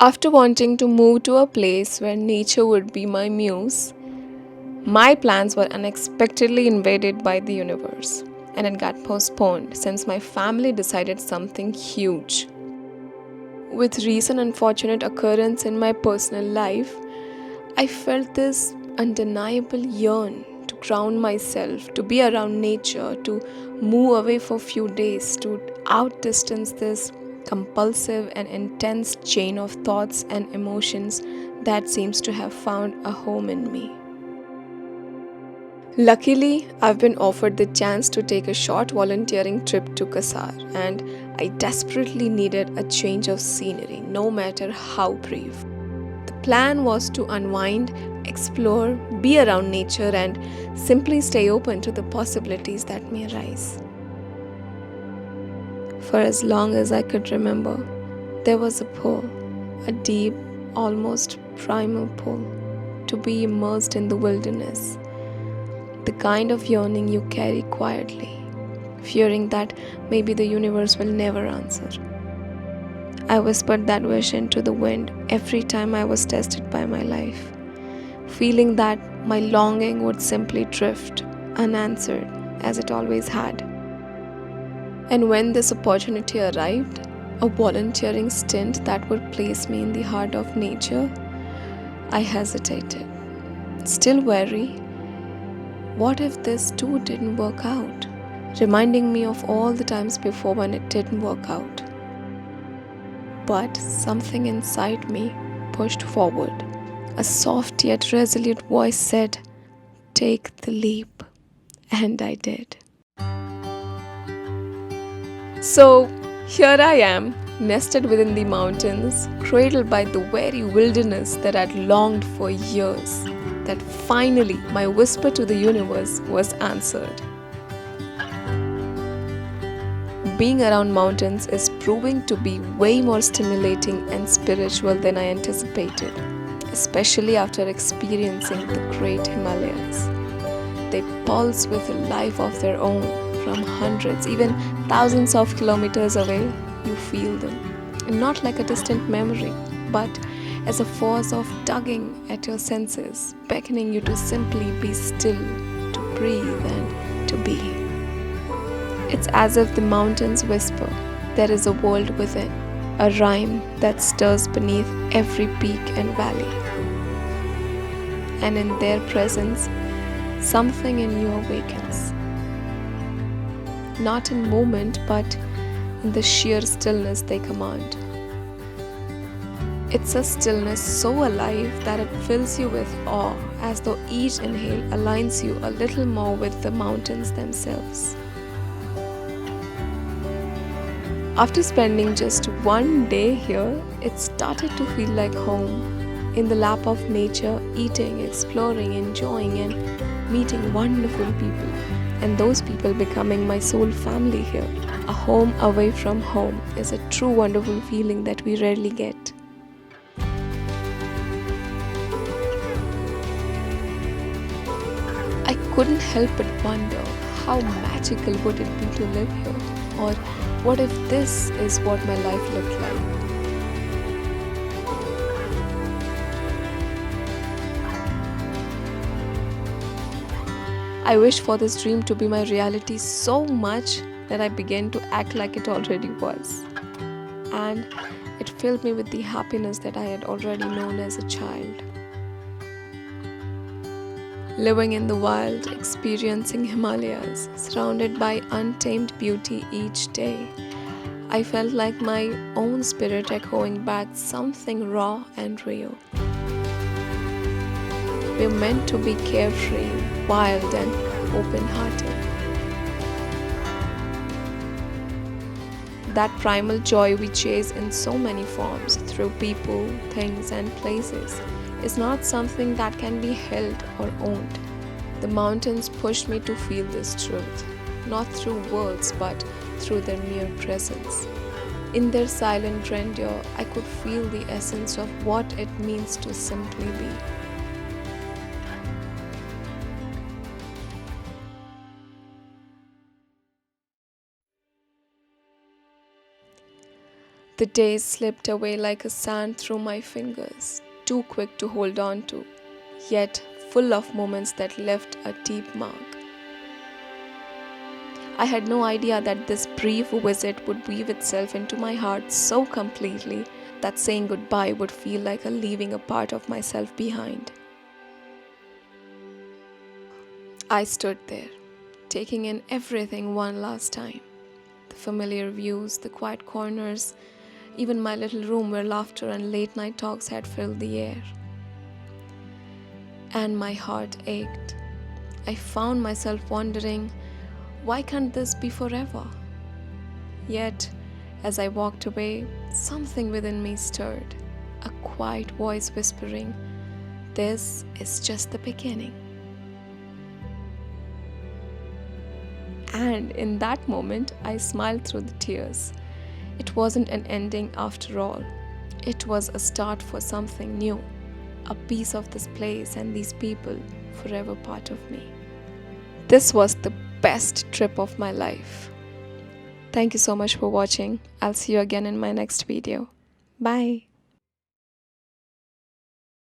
After wanting to move to a place where nature would be my muse, my plans were unexpectedly invaded by the universe, and it got postponed since my family decided something huge. With recent unfortunate occurrence in my personal life, I felt this undeniable yearn to ground myself, to be around nature, to move away for a few days, to outdistance this compulsive and intense chain of thoughts and emotions that seems to have found a home in me. Luckily, I've been offered the chance to take a short volunteering trip to Kasar, and I desperately needed a change of scenery, no matter how brief. The plan was to unwind, explore, be around nature, and simply stay open to the possibilities that may arise. For as long as I could remember, there was a pull, a deep, almost primal pull, to be immersed in the wilderness, the kind of yearning you carry quietly, fearing that maybe the universe will never answer. I whispered that wish into the wind every time I was tested by my life, feeling that my longing would simply drift unanswered as it always had. And when this opportunity arrived, a volunteering stint that would place me in the heart of nature, I hesitated, still wary. What if this too didn't work out? Reminding me of all the times before when it didn't work out. But something inside me pushed forward. A soft yet resolute voice said, "Take the leap." And I did. So here I am, nested within the mountains, cradled by the very wilderness that I'd longed for years. That finally my whisper to the universe was answered. Being around mountains is proving to be way more stimulating and spiritual than I anticipated, especially after experiencing the great Himalayas. They pulse with a life of their own from hundreds, even thousands of kilometers away. You feel them, and not like a distant memory, but as a force of tugging at your senses, beckoning you to simply be still, to breathe, and to be. It's as if the mountains whisper, there is a world within, a rhyme that stirs beneath every peak and valley. And in their presence, something in you awakens. Not in movement, but in the sheer stillness they command. It's a stillness so alive that it fills you with awe, as though each inhale aligns you a little more with the mountains themselves. After spending just one day here, it started to feel like home, in the lap of nature, eating, exploring, enjoying, and meeting wonderful people, and those people becoming my soul family here. A home away from home is a true wonderful feeling that we rarely get. I couldn't help but wonder how magical would it be to live here, or what if this is what my life looked like? I wish for this dream to be my reality so much that I began to act like it already was. And it filled me with the happiness that I had already known as a child. Living in the wild, experiencing Himalayas, surrounded by untamed beauty each day, I felt like my own spirit echoing back something raw and real. We're meant to be carefree, wild, and open-hearted. That primal joy we chase in so many forms, through people, things, and places, is not something that can be held or owned. The mountains pushed me to feel this truth, not through words but through their mere presence. In their silent grandeur, I could feel the essence of what it means to simply be. The days slipped away like a sand through my fingers, too quick to hold on to, yet full of moments that left a deep mark. I had no idea that this brief visit would weave itself into my heart so completely that saying goodbye would feel like a leaving a part of myself behind. I stood there, taking in everything one last time. The familiar views, the quiet corners, even my little room where laughter and late night talks had filled the air. And my heart ached. I found myself wondering, why can't this be forever? Yet, as I walked away, something within me stirred, a quiet voice whispering, "This is just the beginning." And in that moment, I smiled through the tears. It wasn't an ending after all. It was a start for something new, a piece of this place and these people forever part of me. This was the best trip of my life. Thank you so much for watching. I'll see you again in my next video. Bye.